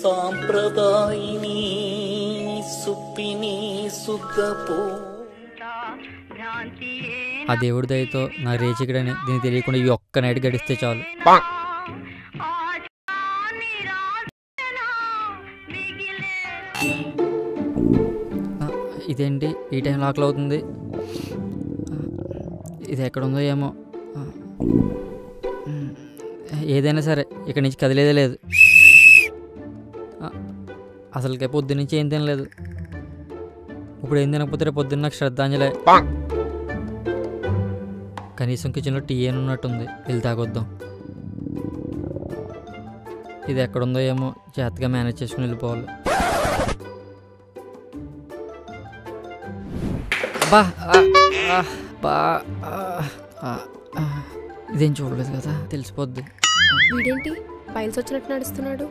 సాంప్రదాయిని సుప్పిని సుద్దపో. ఆ దేవుడి దయతో నా రేచికడని దీనికి తెలియకుండా ఈ ఒక్క నైట్ గడిస్తే చాలు. ఇదేంటి ఈ టైం లాక్లో అవుతుంది? ఇది ఎక్కడుందో ఏమో. ఏదైనా సరే ఇక్కడి నుంచి కదిలేదే లేదు. అసలుకే పొద్దున్నుంచి ఏం తినలేదు. ఇప్పుడు ఏం తినకపోతే రేపు పొద్దున్న నాకు శ్రద్ధాంజలే. కనీసం కిచెన్లో టీ అని ఉన్నట్టుంది, వెళ్ళి తాగొద్దాం. ఇది ఎక్కడుందో ఏమో, జాగ్రత్తగా మేనేజ్ చేసుకుని వెళ్ళిపోవాలి. ఇదేం చూడలేదు కదా, తెలిసిపోద్ది. వీడేంటి ఫైల్స్ వచ్చినట్టు నడుస్తున్నాడు?